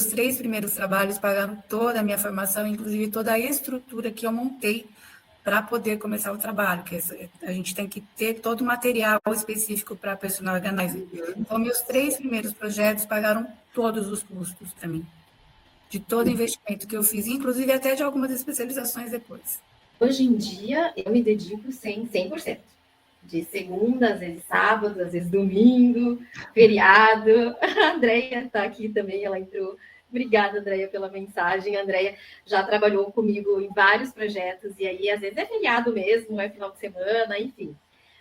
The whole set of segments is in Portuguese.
três primeiros trabalhos pagaram toda a minha formação, inclusive toda a estrutura que eu montei para poder começar o trabalho, que a gente tem que ter todo o material específico para personal organizer. Então, meus três primeiros projetos pagaram todos os custos para mim, de todo o investimento que eu fiz, inclusive até de algumas especializações depois. Hoje em dia, eu me dedico 100%. De segunda, às vezes sábado, às vezes domingo, feriado. A Andrea está aqui também, ela entrou. Obrigada, Andrea, pela mensagem. A Andrea já trabalhou comigo em vários projetos, e aí às vezes é feriado mesmo, é final de semana, enfim.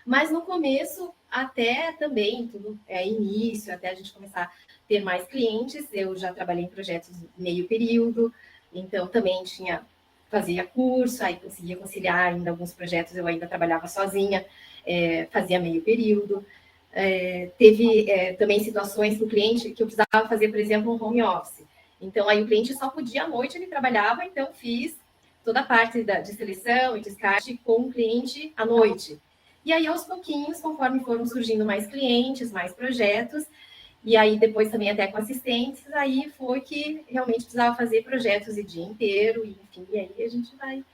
Mas no começo, até também, tudo é início, até a gente começar a ter mais clientes, eu já trabalhei em projetos meio período, então também fazia curso, aí conseguia conciliar ainda alguns projetos, eu ainda trabalhava sozinha, fazia meio período. Teve também situações do cliente que eu precisava fazer, por exemplo, um home office. Então, aí o cliente só podia à noite, ele trabalhava, então fiz toda a parte de seleção e descarte com o cliente à noite. E aí, aos pouquinhos, conforme foram surgindo mais clientes, mais projetos, e aí depois também até com assistentes, aí foi que realmente precisava fazer projetos o dia inteiro, e, enfim, e aí a gente vai.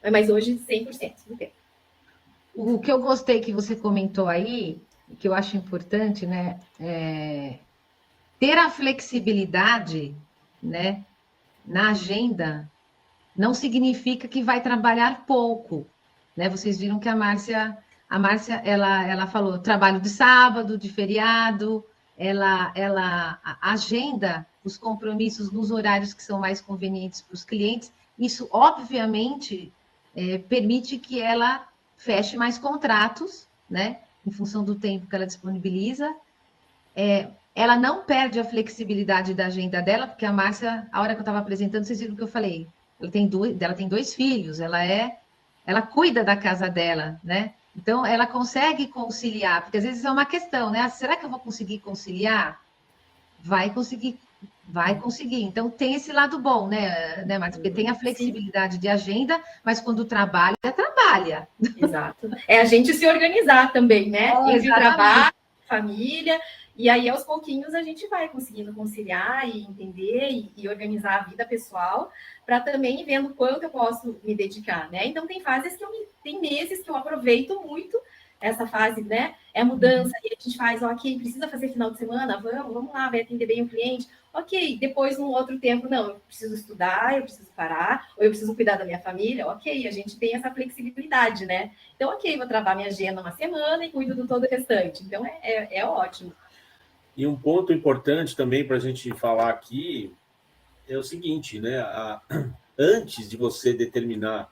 Mas hoje 100% do tempo. O que eu gostei que você comentou aí, que eu acho importante, né, ter a flexibilidade, né, na agenda não significa que vai trabalhar pouco, né? Vocês viram que a Márcia, ela falou trabalho de sábado, de feriado, ela agenda os compromissos nos horários que são mais convenientes para os clientes. Isso, obviamente, permite que ela feche mais contratos, né? Em função do tempo que ela disponibiliza. Ela não perde a flexibilidade da agenda dela, porque a Márcia, a hora que eu estava apresentando, vocês viram o que eu falei. Ela tem dois filhos, ela cuida da casa dela, né? Então, ela consegue conciliar, porque às vezes é uma questão, né? Será que eu vou conseguir conciliar? Vai conseguir, vai conseguir. Então, tem esse lado bom, né, Marta? Porque tem a flexibilidade de agenda, mas quando trabalha, trabalha. Exato. É a gente se organizar também, né? Entre trabalho, família, e aí aos pouquinhos a gente vai conseguindo conciliar e entender e organizar a vida pessoal para também ir vendo quanto eu posso me dedicar, né? Então tem fases tem meses que eu aproveito muito essa fase, né? É mudança, e a gente faz, ok, precisa fazer final de semana, vamos lá, vai atender bem o cliente. Ok, depois, num outro tempo, não, eu preciso estudar, eu preciso parar, ou eu preciso cuidar da minha família. Ok, a gente tem essa flexibilidade, né? Então, ok, vou travar minha agenda uma semana e cuido do todo o restante. Então, é ótimo. E um ponto importante também para a gente falar aqui é o seguinte, né? Antes de você determinar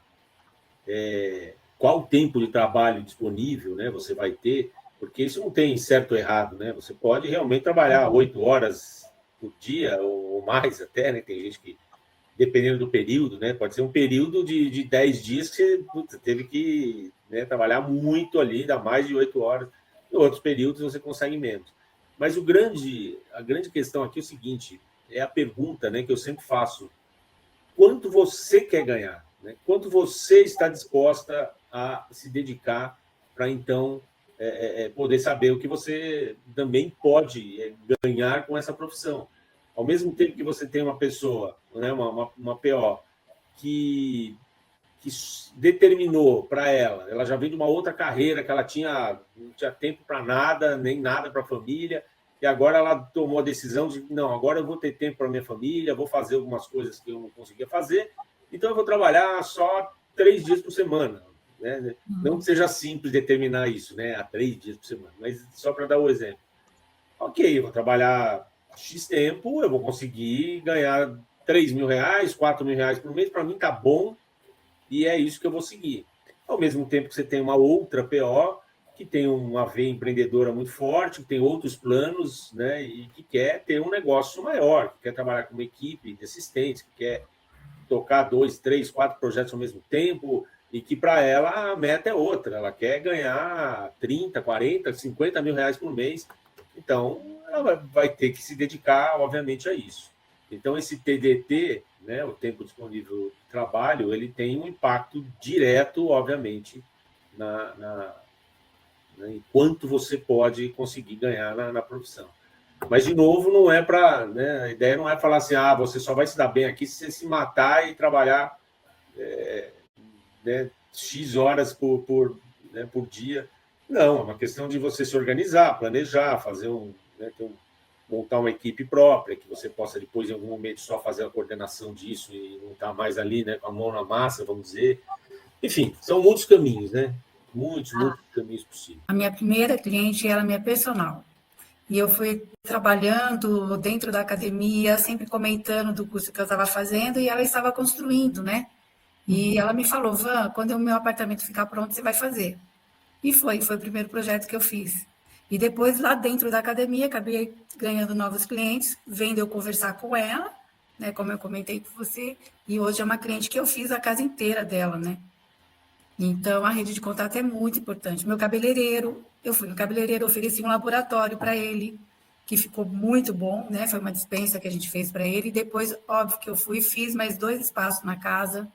qual tempo de trabalho disponível, né, você vai ter, porque isso não tem certo ou errado, né? Você pode realmente trabalhar 8 horas por dia ou mais até, né? Tem gente que, dependendo do período, né? Pode ser um período de 10 dias que você teve que, né, trabalhar muito ali, dá mais de 8 horas. Em outros períodos você consegue menos. Mas a grande questão aqui é o seguinte, é a pergunta, né, que eu sempre faço. Quanto você quer ganhar? Né? Quanto você está disposta a se dedicar para, então, poder saber o que você também pode ganhar com essa profissão. Ao mesmo tempo que você tem uma pessoa, né, uma PO, que determinou para ela já vem de uma outra carreira, que ela não tinha tempo para nada, nem nada para a família, e agora ela tomou a decisão de, não, agora eu vou ter tempo para minha família, vou fazer algumas coisas que eu não conseguia fazer, então eu vou trabalhar só 3 dias por semana. Né? Não que seja simples determinar isso, né? A 3 dias por semana, mas só para dar o exemplo. Ok, eu vou trabalhar X tempo, eu vou conseguir ganhar 3 mil reais, 4 mil reais por mês, para mim tá bom, e é isso que eu vou seguir. Ao mesmo tempo que você tem uma outra PO, que tem uma veia empreendedora muito forte, que tem outros planos, né, e que quer ter um negócio maior, que quer trabalhar com uma equipe de assistentes, que quer tocar 2, 3, 4 projetos ao mesmo tempo, e que para ela a meta é outra, ela quer ganhar 30, 40, 50 mil reais por mês. Então, ela vai ter que se dedicar, obviamente, a isso. Então, esse TDT, né, o tempo disponível de trabalho, ele tem um impacto direto, obviamente, em quanto você pode conseguir ganhar na profissão. Mas, de novo, não é para... Né, a ideia não é falar assim, você só vai se dar bem aqui se você se matar e trabalhar né, X horas por dia. Não, é uma questão de você se organizar, planejar, fazer montar uma equipe própria, que você possa depois, em algum momento, só fazer a coordenação disso e não estar mais ali, né, com a mão na massa, vamos dizer. Enfim, são muitos caminhos, né? Muitos caminhos possíveis. A minha primeira cliente era minha personal. E eu fui trabalhando dentro da academia, sempre comentando do curso que eu estava fazendo, e ela estava construindo, né? E ela me falou, Van, quando o meu apartamento ficar pronto, você vai fazer. E foi o primeiro projeto que eu fiz. E depois, lá dentro da academia, acabei ganhando novos clientes, vendo eu conversar com ela, né, como eu comentei com você, e hoje é uma cliente que eu fiz a casa inteira dela, né? Então, a rede de contato é muito importante. Meu cabeleireiro, eu fui no cabeleireiro, ofereci um laboratório para ele, que ficou muito bom, né? Foi uma dispensa que a gente fez para ele. E depois, óbvio que eu fui e fiz mais 2 espaços na casa.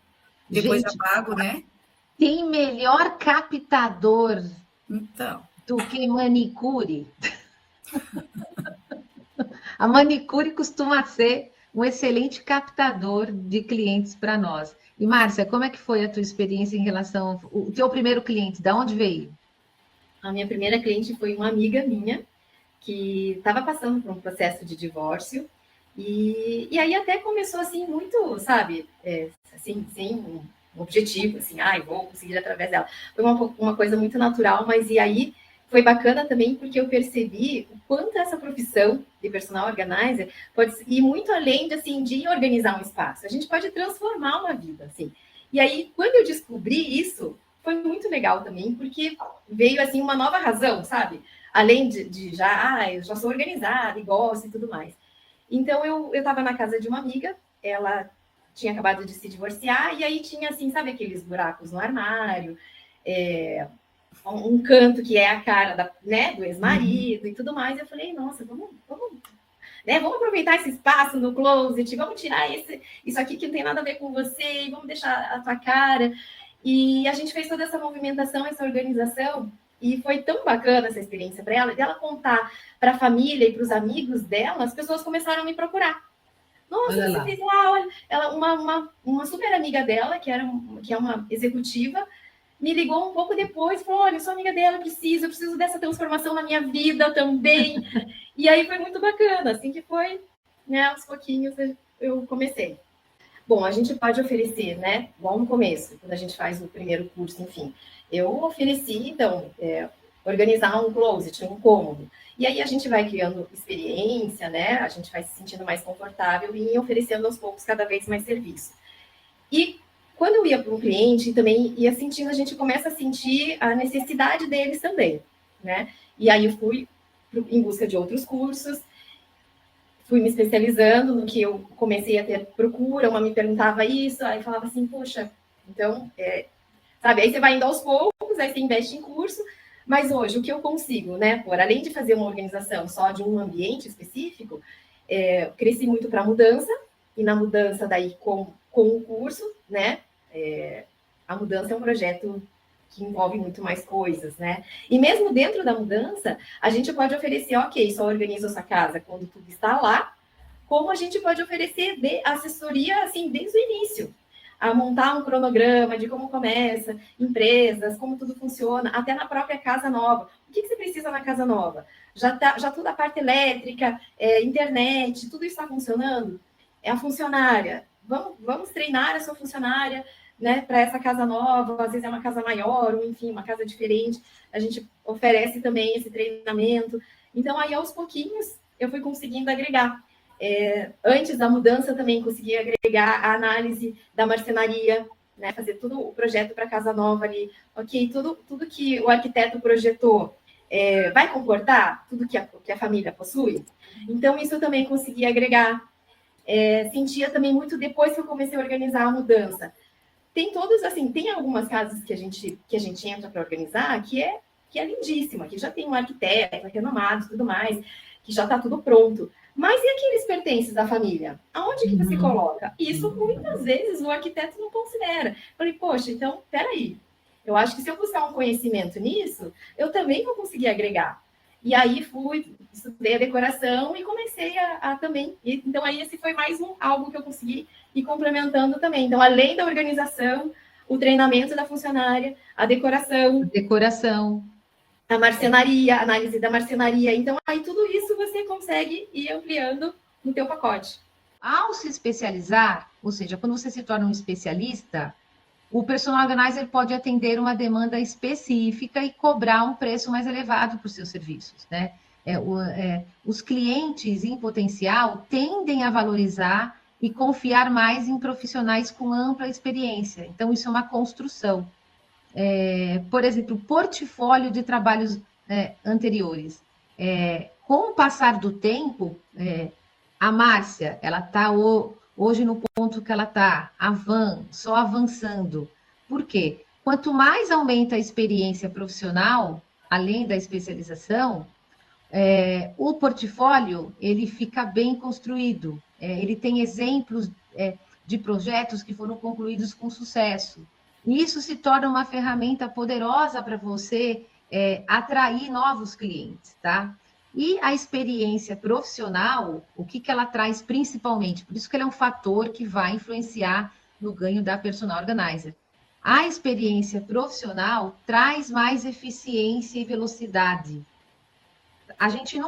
Depois já pago, né? Tem melhor captador Então, do que manicure? A manicure costuma ser um excelente captador de clientes para nós. E, Márcia, como é que foi a tua experiência em relação ao teu primeiro cliente? De onde veio? A minha primeira cliente foi uma amiga minha que estava passando por um processo de divórcio e aí até começou assim muito, sabe, assim, sem um objetivo, assim, vou conseguir através dela. Foi uma coisa muito natural, mas e aí foi bacana também porque eu percebi o quanto essa profissão de personal organizer pode ir muito além de, assim, de organizar um espaço. A gente pode transformar uma vida, assim. E aí, quando eu descobri isso, foi muito legal também, porque veio, assim, uma nova razão, sabe? Além de já, eu já sou organizada e gosto e tudo mais. Então, eu estava na casa de uma amiga, ela tinha acabado de se divorciar, e aí tinha, assim, sabe aqueles buracos no armário, um canto que é a cara do ex-marido e tudo mais. Eu falei, nossa, vamos aproveitar esse espaço no closet, vamos tirar isso aqui que não tem nada a ver com você, e vamos deixar a tua cara. E a gente fez toda essa movimentação, essa organização, e foi tão bacana essa experiência para ela, de ela contar para a família e para os amigos dela, as pessoas começaram a me procurar. Nossa, você fez lá, olha, ela, uma super amiga dela, que é uma executiva, me ligou um pouco depois, falou, olha, eu sou amiga dela, eu preciso dessa transformação na minha vida também. E aí foi muito bacana, assim que foi, né, aos pouquinhos eu comecei. Bom, a gente pode oferecer, né, igual no começo, quando a gente faz o primeiro curso, enfim. Eu ofereci, então, organizar um closet, um cômodo. E aí a gente vai criando experiência, né, a gente vai se sentindo mais confortável e oferecendo aos poucos cada vez mais serviço. E quando eu ia para um cliente, também ia sentindo, a gente começa a sentir a necessidade deles também, né? E aí eu fui em busca de outros cursos, fui me especializando no que eu comecei a ter procura, uma me perguntava isso, aí falava assim, poxa, então, sabe, aí você vai indo aos poucos, aí você investe em curso, mas hoje o que eu consigo, né, por além de fazer uma organização só de um ambiente específico, cresci muito para a mudança, e na mudança daí com o curso, né, a mudança é um projeto que envolve muito mais coisas, né? E mesmo dentro da mudança, a gente pode oferecer, ok, só organiza a sua casa quando tudo está lá, como a gente pode oferecer assessoria, assim, desde o início, a montar um cronograma de como começa, empresas, como tudo funciona, até na própria casa nova. O que você precisa na casa nova? Já toda a parte elétrica, internet, tudo isso está funcionando? É a funcionária. Vamos treinar a sua funcionária, né, para essa casa nova, às vezes é uma casa maior, ou enfim, uma casa diferente, a gente oferece também esse treinamento. Então, aí, aos pouquinhos, eu fui conseguindo agregar. Antes da mudança, também consegui agregar a análise da marcenaria, né, fazer todo o projeto para a casa nova ali. Ok, tudo que o arquiteto projetou vai comportar tudo que a família possui? Então, isso eu também consegui agregar. Sentia também muito depois que eu comecei a organizar a mudança. Tem todos, assim, tem algumas casas que a gente entra para organizar que é lindíssima, que já tem um arquiteto renomado e tudo mais, que já está tudo pronto. Mas e aqueles pertences da família? Aonde que você coloca? Isso, muitas vezes, o arquiteto não considera. Falei, poxa, então, peraí. Eu acho que se eu buscar um conhecimento nisso, eu também vou conseguir agregar. E aí estudei a decoração e comecei a também. Então, aí esse foi mais algo que eu consegui ir complementando também. Então, além da organização, o treinamento da funcionária, a decoração, a marcenaria, a análise da marcenaria. Então, aí tudo isso você consegue ir ampliando no teu pacote. Ao se especializar, ou seja, quando você se torna um especialista, o personal organizer pode atender uma demanda específica e cobrar um preço mais elevado para os seus serviços, né? Os clientes em potencial tendem a valorizar e confiar mais em profissionais com ampla experiência. Então, isso é uma construção. Por exemplo, portfólio de trabalhos anteriores. Com o passar do tempo, a Márcia, ela está hoje no ponto que ela está, a Van, só avançando. Por quê? Quanto mais aumenta a experiência profissional, além da especialização, o portfólio ele fica bem construído. Ele tem exemplos de projetos que foram concluídos com sucesso. E isso se torna uma ferramenta poderosa para você atrair novos clientes, tá? E a experiência profissional, o que ela traz principalmente? Por isso que ele é um fator que vai influenciar no ganho da personal organizer. A experiência profissional traz mais eficiência e velocidade. A gente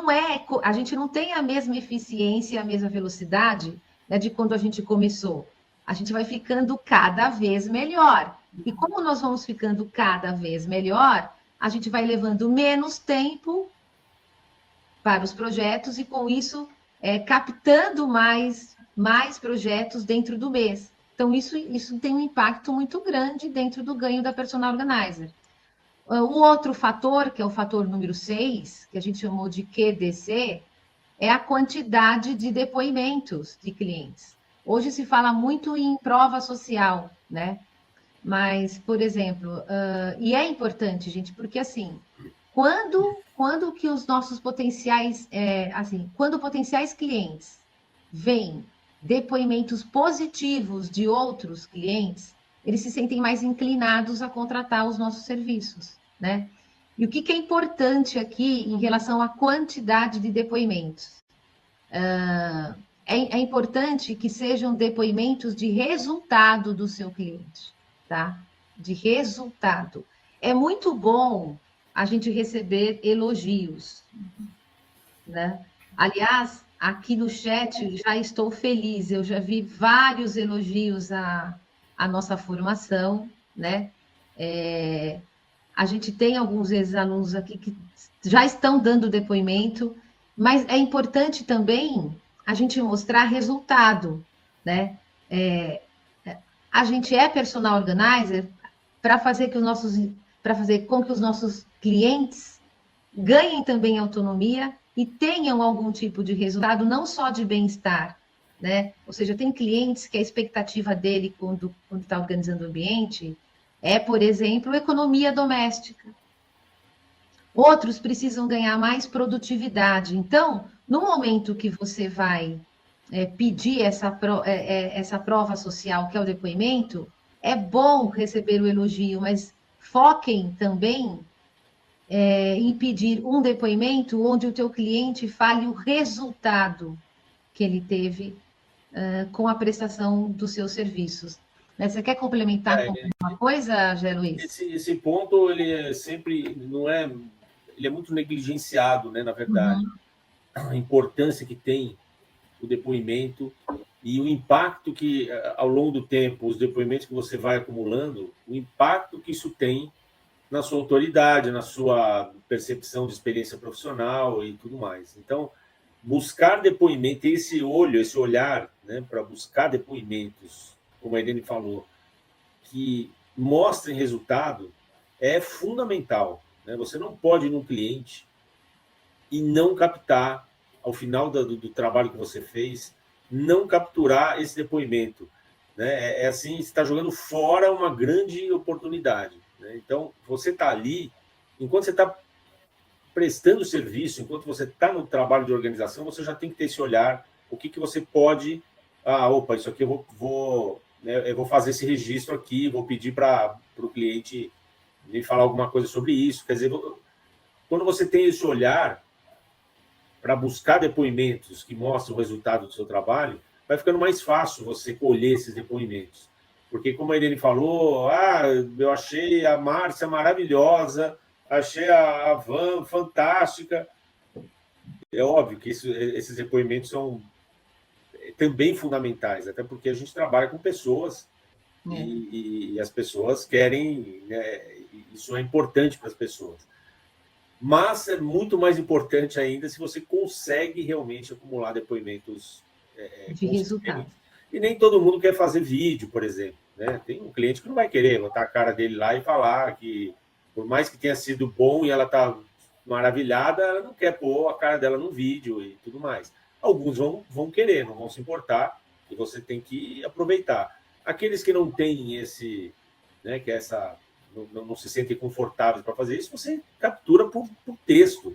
não tem a mesma eficiência e a mesma velocidade, né, de quando a gente começou. A gente vai ficando cada vez melhor. E como nós vamos ficando cada vez melhor, a gente vai levando menos tempo para os projetos e, com isso, captando mais projetos dentro do mês. Então, isso tem um impacto muito grande dentro do ganho da personal organizer. O outro fator, que é o fator número 6, que a gente chamou de QDC, é a quantidade de depoimentos de clientes. Hoje se fala muito em prova social, né? Mas, por exemplo, e é importante, gente, porque assim, quando que os nossos potenciais, quando potenciais clientes veem depoimentos positivos de outros clientes, eles se sentem mais inclinados a contratar os nossos serviços, né? E o que é importante aqui em relação à quantidade de depoimentos? É importante que sejam depoimentos de resultado do seu cliente, tá? De resultado. É muito bom a gente receber elogios, né? Aliás, aqui no chat já estou feliz, eu já vi vários elogios à nossa formação, né? A gente tem alguns ex-alunos aqui que já estão dando depoimento, mas é importante também a gente mostrar resultado, né? A gente é personal organizer para fazer com que os nossos clientes ganhem também autonomia e tenham algum tipo de resultado, não só de bem-estar, né? Ou seja, tem clientes que a expectativa dele quando está organizando o ambiente por exemplo, economia doméstica. Outros precisam ganhar mais produtividade. Então, no momento que você vai pedir essa prova social, que é o depoimento, é bom receber o elogio, mas foquem também em pedir um depoimento onde o teu cliente fale o resultado que ele teve com a prestação dos seus serviços. Você quer complementar com alguma coisa, Gé Luiz? Esse ponto, ele é sempre, ele é muito negligenciado, né, na verdade. A importância que tem o depoimento e o impacto que, ao longo do tempo, os depoimentos que você vai acumulando, o impacto que isso tem na sua autoridade, na sua percepção de experiência profissional e tudo mais. Então, buscar depoimento, ter esse olhar, né, para buscar depoimentos, como a Irene falou, que mostrem resultado, é fundamental, né? Você não pode ir num cliente e não captar, ao final do trabalho que você fez, não capturar esse depoimento, né? Assim, você está jogando fora uma grande oportunidade, né? Então, você está ali, enquanto você está prestando serviço, enquanto você está no trabalho de organização, você já tem que ter esse olhar, o que você pode... isso aqui eu vou fazer esse registro aqui, vou pedir para o cliente me falar alguma coisa sobre isso. Quer dizer, quando você tem esse olhar para buscar depoimentos que mostram o resultado do seu trabalho, vai ficando mais fácil você colher esses depoimentos. Porque, como a Irene falou, eu achei a Márcia maravilhosa, achei a Van fantástica. É óbvio que esses depoimentos são também fundamentais, até porque a gente trabalha com pessoas e as pessoas querem, né, isso é importante para as pessoas. Mas é muito mais importante ainda se você consegue realmente acumular depoimentos de resultado. E nem todo mundo quer fazer vídeo, por exemplo, né? Tem um cliente que não vai querer botar a cara dele lá e falar que, por mais que tenha sido bom e ela está maravilhada, ela não quer pôr a cara dela no vídeo e tudo mais. Alguns vão querer, não vão se importar, e você tem que aproveitar. Aqueles que não têm esse, né, que não se sentem confortáveis para fazer isso, você captura por texto.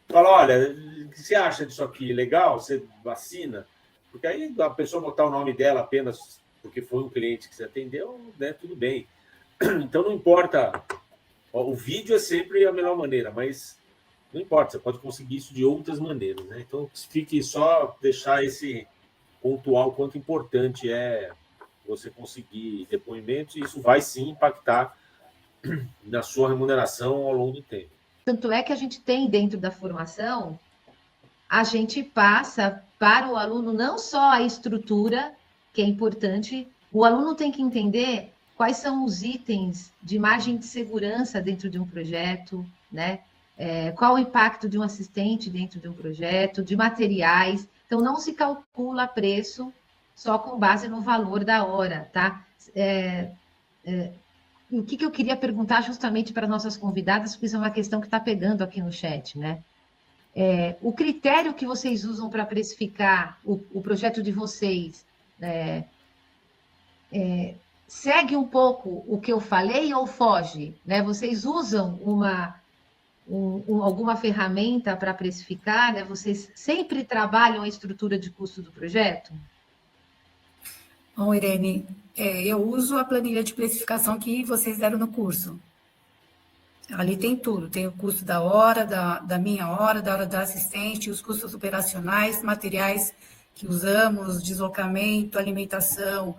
Fala, olha, o que você acha disso aqui? Legal? Você vacina? Porque aí a pessoa botar o nome dela apenas porque foi um cliente que você atendeu, né, tudo bem. Então não importa. O vídeo é sempre a melhor maneira, mas não importa, você pode conseguir isso de outras maneiras, né? Então fique só deixar esse pontual quanto importante é você conseguir depoimentos, e isso vai sim impactar na sua remuneração ao longo do tempo. Tanto é que a gente tem dentro da formação, a gente passa para o aluno não só a estrutura, que é importante, o aluno tem que entender quais são os itens de margem de segurança dentro de um projeto, né? Qual o impacto de um assistente dentro de um projeto, de materiais. Então, não se calcula preço só com base no valor da hora, tá? O que eu queria perguntar justamente para nossas convidadas, porque isso é uma questão que está pegando aqui no chat, né? O critério que vocês usam para precificar o projeto de vocês segue um pouco o que eu falei ou foge? Né? Vocês usam alguma ferramenta para precificar? Né? Vocês sempre trabalham a estrutura de custo do projeto? Bom, Irene, eu uso a planilha de precificação que vocês deram no curso. Ali tem tudo, tem o custo da hora, da minha hora, da hora da assistente, os custos operacionais, materiais que usamos, deslocamento, alimentação,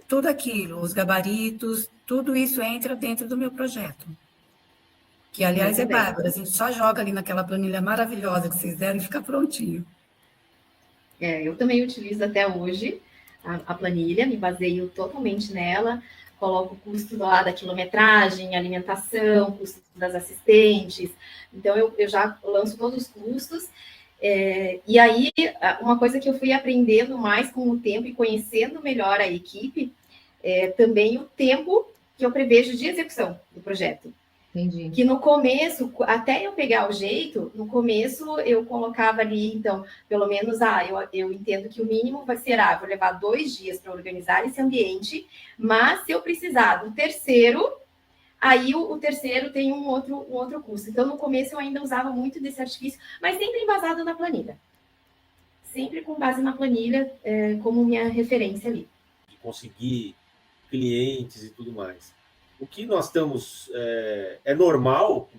tudo aquilo, os gabaritos, tudo isso entra dentro do meu projeto. Que, aliás, é bárbaro, a gente só joga ali naquela planilha maravilhosa que vocês deram e fica prontinho. Eu também utilizo até hoje a planilha, me baseio totalmente nela, coloco o custo lá da quilometragem, alimentação, custo das assistentes, então eu já lanço todos os custos, e aí uma coisa que eu fui aprendendo mais com o tempo e conhecendo melhor a equipe, também o tempo que eu prevejo de execução do projeto. Entendi. Que no começo, até eu pegar o jeito, no começo eu colocava ali, então, pelo menos, eu entendo que o mínimo vai ser, vou levar 2 dias para organizar esse ambiente, mas se eu precisar do terceiro, aí o terceiro tem um outro custo. Então, no começo eu ainda usava muito desse artifício, mas sempre embasado na planilha. Sempre com base na planilha como minha referência ali. De conseguir clientes e tudo mais. O que nós estamos... É normal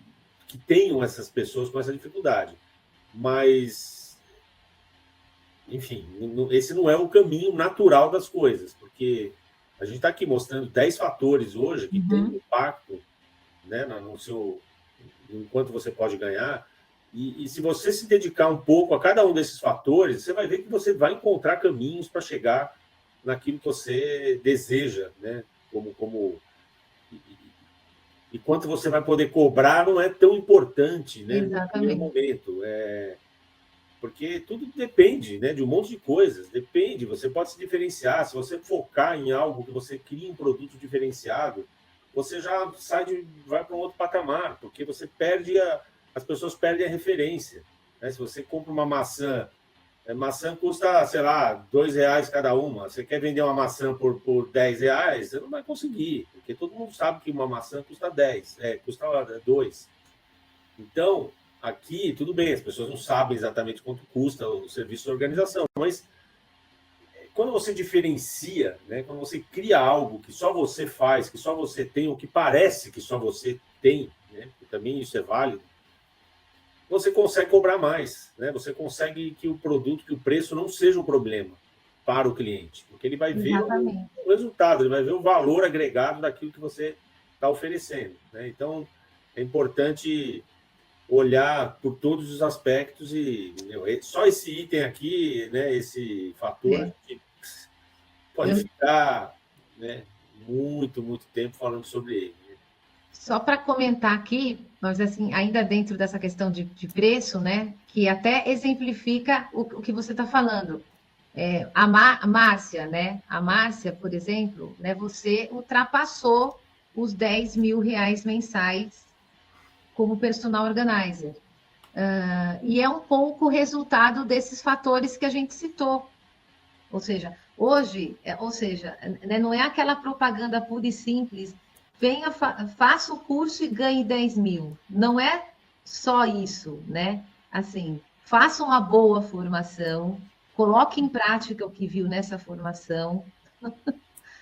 que tenham essas pessoas com essa dificuldade, mas, enfim, esse não é o caminho natural das coisas, porque a gente está aqui mostrando 10 fatores hoje que têm impacto, né, no quanto você pode ganhar, e se você se dedicar um pouco a cada um desses fatores, você vai ver que você vai encontrar caminhos para chegar naquilo que você deseja, né, e quanto você vai poder cobrar não é tão importante, né, no primeiro momento. Porque tudo depende, né, de um monte de coisas. Depende, você pode se diferenciar. Se você focar em algo que você cria um produto diferenciado, você já vai para um outro patamar, porque você as pessoas perdem a referência. Né? Se você compra uma maçã custa, sei lá, R$2 cada uma. Você quer vender uma maçã por R$10, você não vai conseguir, porque todo mundo sabe que uma maçã custa 10, custa 2. Então, aqui, tudo bem, as pessoas não sabem exatamente quanto custa o serviço de organização, mas quando você diferencia, né, quando você cria algo que só você faz, que só você tem, ou que parece que só você tem, né, também isso é válido, você consegue cobrar mais, né? Você consegue que o produto, que o preço não seja um problema para o cliente, porque ele vai ver o resultado, ele vai ver o valor agregado daquilo que você está oferecendo, né? Então, é importante olhar por todos os aspectos e só esse item aqui, né, esse fator, a gente pode ficar, né, muito tempo falando sobre ele. Só para comentar aqui, mas assim, ainda dentro dessa questão de preço, né, que até exemplifica o que você está falando. A Márcia, né? A Márcia, por exemplo, né, você ultrapassou os 10 mil reais mensais como personal organizer. E é um pouco resultado desses fatores que a gente citou. Ou seja, hoje, né, não é aquela propaganda pura e simples, venha, faça o curso e ganhe 10 mil. Não é só isso, né? Assim, faça uma boa formação, coloque em prática o que viu nessa formação,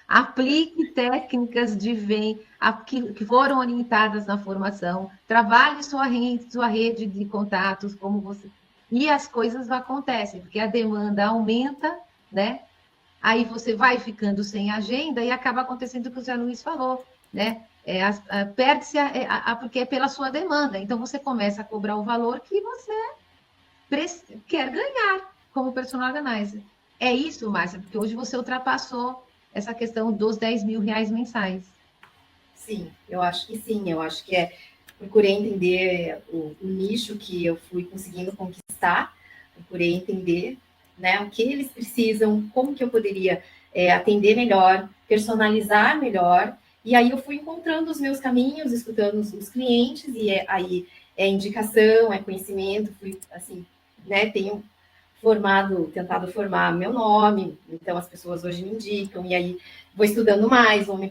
aplique técnicas de venda que foram orientadas na formação, trabalhe sua rede de contatos, como você. E as coisas acontecem, porque a demanda aumenta, né? Aí você vai ficando sem agenda e acaba acontecendo o que o Zé Luiz falou, né? Perde-se porque é pela sua demanda. Então você começa a cobrar o valor que você quer ganhar como personal organizer. É isso, Márcia, porque hoje você ultrapassou essa questão dos 10 mil reais mensais. Sim, eu acho que sim. Eu acho que procurei entender o nicho que eu fui conseguindo conquistar, procurei entender, né, o que eles precisam, como que eu poderia atender melhor, personalizar melhor, e aí eu fui encontrando os meus caminhos, escutando os clientes, e aí é indicação, é conhecimento, fui assim, né, tenho tentado formar meu nome, então as pessoas hoje me indicam, e aí vou estudando mais, vou me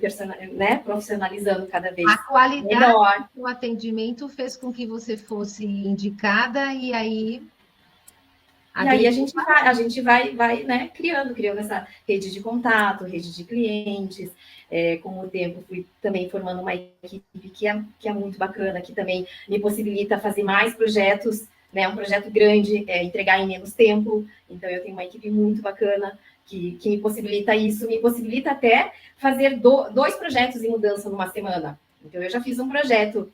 profissionalizando cada vez melhor. A qualidade do atendimento fez com que você fosse indicada, e aí a gente vai né, criando essa rede de contato, rede de clientes. Com o tempo, fui também formando uma equipe que é muito bacana, que também me possibilita fazer mais projetos, né, um projeto grande, entregar em menos tempo. Então, eu tenho uma equipe muito bacana que me possibilita isso, me possibilita até fazer 2 projetos em mudança numa semana. Então, eu já fiz um projeto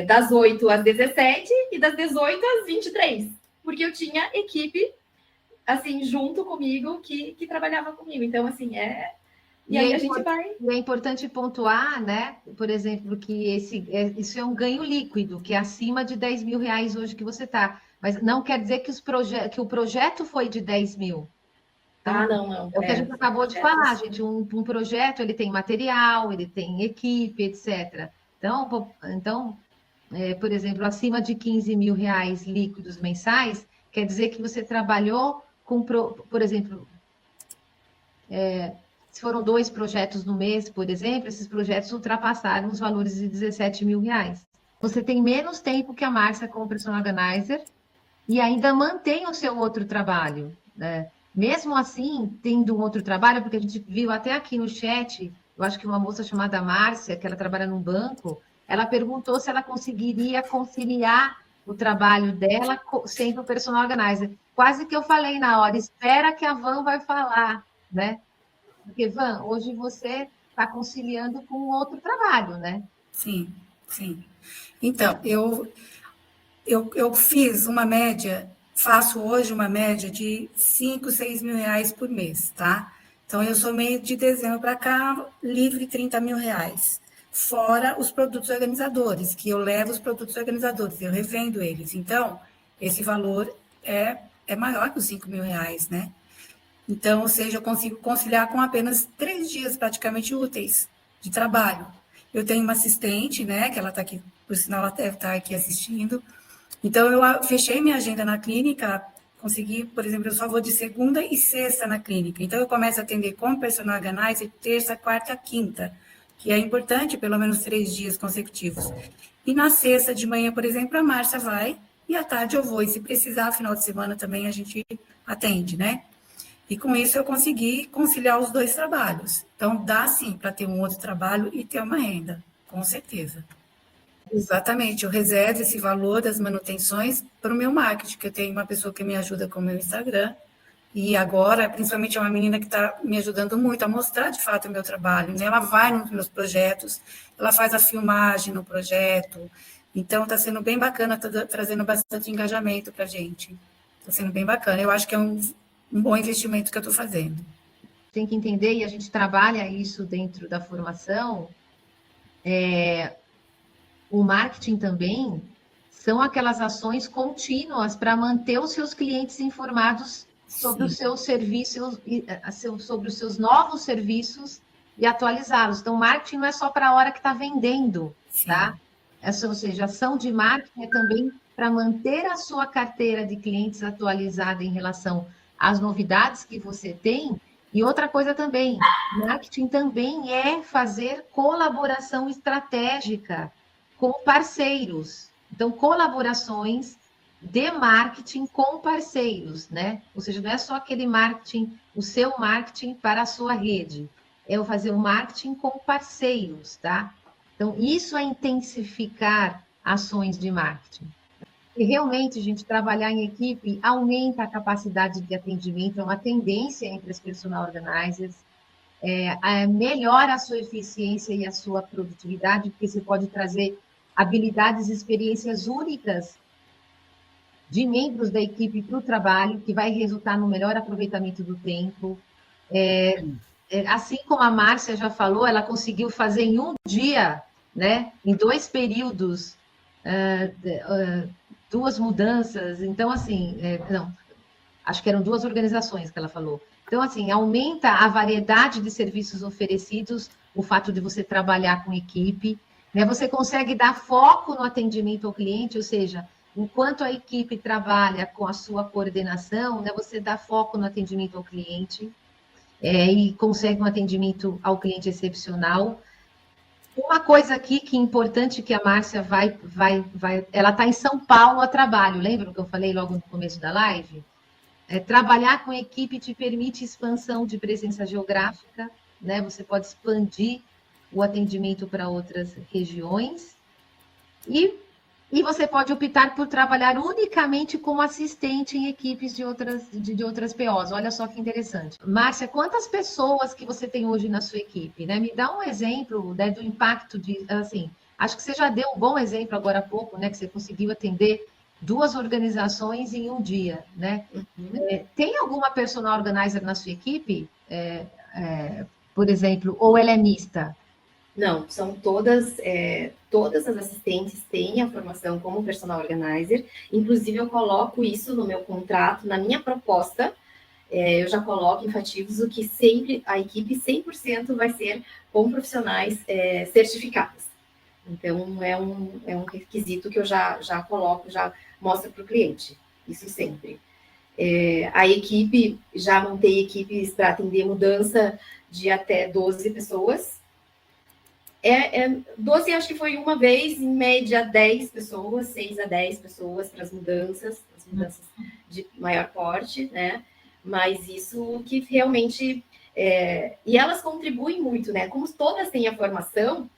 das 8 às 17 e das 18 às 23, porque eu tinha equipe, assim, junto comigo, que trabalhava comigo. Então, assim, E aí a gente vai... É importante pontuar, né, por exemplo, que isso é um ganho líquido, que é acima de 10 mil reais hoje que você está. Mas não quer dizer que o projeto foi de 10 mil. Então, não. É o que a gente acabou de falar, gente. Um projeto, ele tem material, ele tem equipe, etc. Então por exemplo, acima de 15 mil reais líquidos mensais, quer dizer que você trabalhou com, por exemplo, se foram 2 projetos no mês, por exemplo, esses projetos ultrapassaram os valores de 17 mil reais. Você tem menos tempo que a Márcia como personal organizer e ainda mantém o seu outro trabalho, né? Mesmo assim, tendo um outro trabalho, porque a gente viu até aqui no chat, eu acho que uma moça chamada Márcia, que ela trabalha num banco, ela perguntou se ela conseguiria conciliar o trabalho dela sendo personal organizer. Quase que eu falei na hora, espera que a Van vai falar, né? Porque, Van, hoje você está conciliando com outro trabalho, né? Sim. Então, eu fiz uma média, faço hoje uma média de 5, 6 mil reais por mês, tá? Então, eu somei de dezembro para cá, livre 30 mil reais. Fora os produtos organizadores, que eu levo os produtos organizadores, eu revendo eles. Então, esse valor é maior que os 5 mil reais, né? Então, ou seja, eu consigo conciliar com apenas 3 dias praticamente úteis de trabalho. Eu tenho uma assistente, né, que ela está aqui, por sinal, ela deve estar aqui assistindo. Então, eu fechei minha agenda na clínica, consegui, por exemplo, eu só vou de segunda e sexta na clínica. Então, eu começo a atender como personal organizer terça, quarta, quinta, que é importante, pelo menos 3 dias consecutivos. E na sexta de manhã, por exemplo, a Márcia vai, e à tarde eu vou. E se precisar, final de semana também a gente atende, né? E com isso eu consegui conciliar os 2 trabalhos. Então, dá sim para ter um outro trabalho e ter uma renda, com certeza. Exatamente, eu reservo esse valor das manutenções para o meu marketing, que eu tenho uma pessoa que me ajuda com o meu Instagram, e agora, principalmente, é uma menina que está me ajudando muito a mostrar, de fato, o meu trabalho, né? Ela vai nos meus projetos, ela faz a filmagem no projeto, então está sendo bem bacana, está trazendo bastante engajamento para a gente, está sendo bem bacana, eu acho que é um bom investimento que eu estou fazendo. Tem que entender, e a gente trabalha isso dentro da formação, o marketing também são aquelas ações contínuas para manter os seus clientes informados sobre os seus serviços, sobre os seus novos serviços e atualizá-los. Então, marketing não é só para a hora que está vendendo, tá? Ou seja, ação de marketing é também para manter a sua carteira de clientes atualizada em relação às novidades que você tem. E outra coisa também, marketing também é fazer colaboração estratégica com parceiros. Então, colaborações de marketing com parceiros, né? Ou seja, não é só aquele marketing, o seu marketing para a sua rede, é o fazer o marketing com parceiros, tá? Então, isso é intensificar ações de marketing. E realmente, gente, trabalhar em equipe aumenta a capacidade de atendimento, é uma tendência entre as personal organizers, melhora a sua eficiência e a sua produtividade, porque você pode trazer habilidades e experiências únicas de membros da equipe para o trabalho, que vai resultar no melhor aproveitamento do tempo. Assim como a Márcia já falou, ela conseguiu fazer em um dia, né, em 2 períodos, 2 mudanças. Então, assim, não, acho que eram 2 organizações que ela falou. Então, assim, aumenta a variedade de serviços oferecidos, o fato de você trabalhar com equipe, né? Você consegue dar foco no atendimento ao cliente, ou seja, enquanto a equipe trabalha com a sua coordenação, né, você dá foco no atendimento ao cliente e consegue um atendimento ao cliente excepcional. Uma coisa aqui que é importante que a Márcia ela está em São Paulo a trabalho, lembra o que eu falei logo no começo da live? Trabalhar com equipe te permite expansão de presença geográfica, né? Você pode expandir o atendimento para outras regiões e você pode optar por trabalhar unicamente como assistente em equipes de outras POs. Olha só que interessante. Márcia, quantas pessoas que você tem hoje na sua equipe, né? Me dá um exemplo, né, do impacto de, assim, acho que você já deu um bom exemplo agora há pouco, né, que você conseguiu atender 2 organizações em um dia, né? Tem alguma personal organizer na sua equipe, por exemplo, ou ela é mista? Não, são todas as assistentes têm a formação como personal organizer. Inclusive, eu coloco isso no meu contrato, na minha proposta. Eu já coloco, enfatizo que sempre a equipe 100% vai ser com profissionais certificados. Então, é um requisito que eu já coloco, já mostro para o cliente. Isso sempre. A equipe, já montei equipes para atender mudança de até 12 pessoas. 12 acho que foi uma vez, em média 10 pessoas, 6 a 10 pessoas para as mudanças de maior porte, né? Mas isso que realmente... e elas contribuem muito, né? Como todas têm a formação,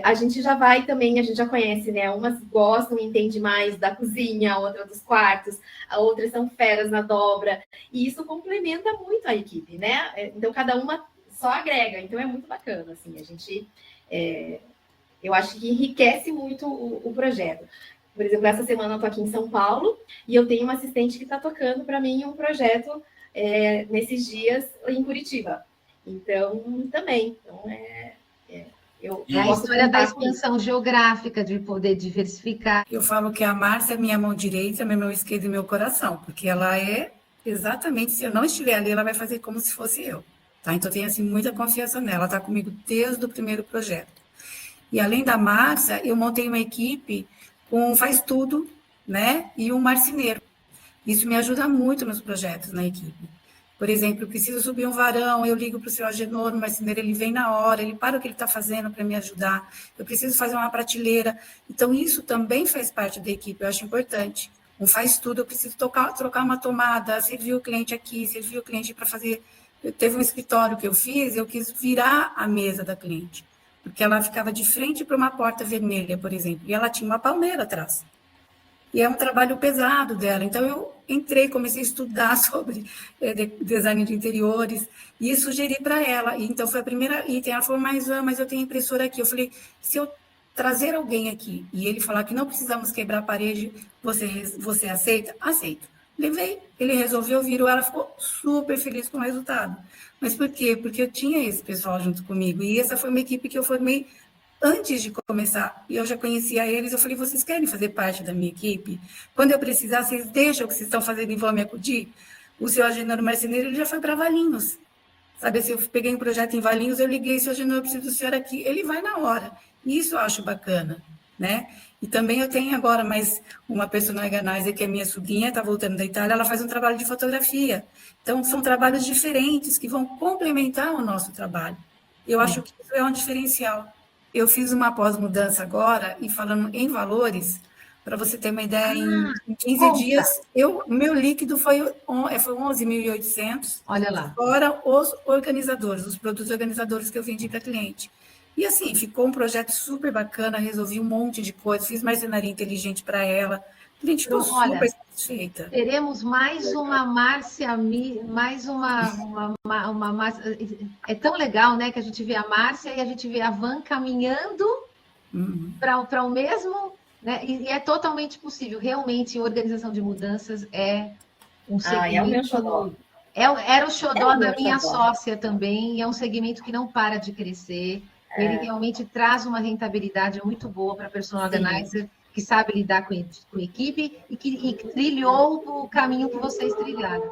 a gente já vai também, a gente já conhece, né? Umas gostam e entendem mais da cozinha, a outra dos quartos, a outras são feras na dobra, e isso complementa muito a equipe, né? Então, cada uma só agrega, então é muito bacana, assim, a gente... eu acho que enriquece muito o projeto. Por exemplo, essa semana eu estou aqui em São Paulo e eu tenho uma assistente que está tocando para mim um projeto nesses dias em Curitiba. Então, também. Então, a história da expansão geográfica, de poder diversificar. Eu falo que a Márcia é minha mão direita, minha mão esquerda e meu coração, porque ela é exatamente, se eu não estiver ali, ela vai fazer como se fosse eu. Tá? Então, eu tenho assim, muita confiança nela. Ela está comigo desde o primeiro projeto. E, além da Márcia, eu montei uma equipe com um faz tudo, né? E um marceneiro. Isso me ajuda muito nos projetos na equipe. Por exemplo, eu preciso subir um varão, eu ligo para o seu Agenor, o marceneiro, ele vem na hora, ele para o que ele está fazendo para me ajudar. Eu preciso fazer uma prateleira. Então, isso também faz parte da equipe, eu acho importante. Um faz tudo, eu preciso trocar uma tomada, servir o cliente aqui, servir o cliente para fazer... Teve um escritório que eu fiz, eu quis virar a mesa da cliente. porque ela ficava de frente para uma porta vermelha, por exemplo, e ela tinha uma palmeira atrás. E é um trabalho pesado dela. Então, eu entrei, comecei a estudar sobre design de interiores e sugeri para ela. E, então, foi a primeira item. Ela falou, mas eu tenho impressora aqui. Eu falei, se eu trazer alguém aqui e ele falar que não precisamos quebrar a parede, você aceita? Aceito. Levei, ele resolveu, virou, ela ficou super feliz com o resultado. Mas por quê? Porque eu tinha esse pessoal junto comigo. E essa foi uma equipe que eu formei antes de começar, e eu já conhecia eles, eu falei, vocês querem fazer parte da minha equipe? Quando eu precisar, vocês deixam o que vocês estão fazendo e vão me acudir? O seu Agenor Marceneiro, ele já foi para Valinhos. Sabe, se eu peguei um projeto em Valinhos, eu liguei, seu Agenor, eu preciso do senhor aqui. Ele vai na hora. E isso eu acho bacana, né? E também eu tenho agora mais uma personal organizer, que é minha sobrinha, está voltando da Itália, ela faz um trabalho de fotografia. Então, são trabalhos diferentes que vão complementar o nosso trabalho. Eu acho que isso é um diferencial. Eu fiz uma pós-mudança agora, e falando em valores, para você ter uma ideia, em 15 dias, meu líquido foi 11.800. Olha lá. Fora os organizadores, os produtos organizadores que eu vendi para cliente. E assim, ficou um projeto super bacana, resolvi um monte de coisas, fiz marcenaria inteligente para ela. A gente ficou super satisfeita. Teremos mais uma Márcia, mais uma Márcia. É tão legal, né, que a gente vê a Márcia e a gente vê a Van caminhando para o mesmo, né? E é totalmente possível. Realmente, organização de mudanças é um segmento. É o meu xodó. Era o xodó da minha sócia também, e é um segmento que não para de crescer. Ele realmente traz uma rentabilidade muito boa para a personal organizer, que sabe lidar com equipe e que trilhou o caminho que vocês trilharam.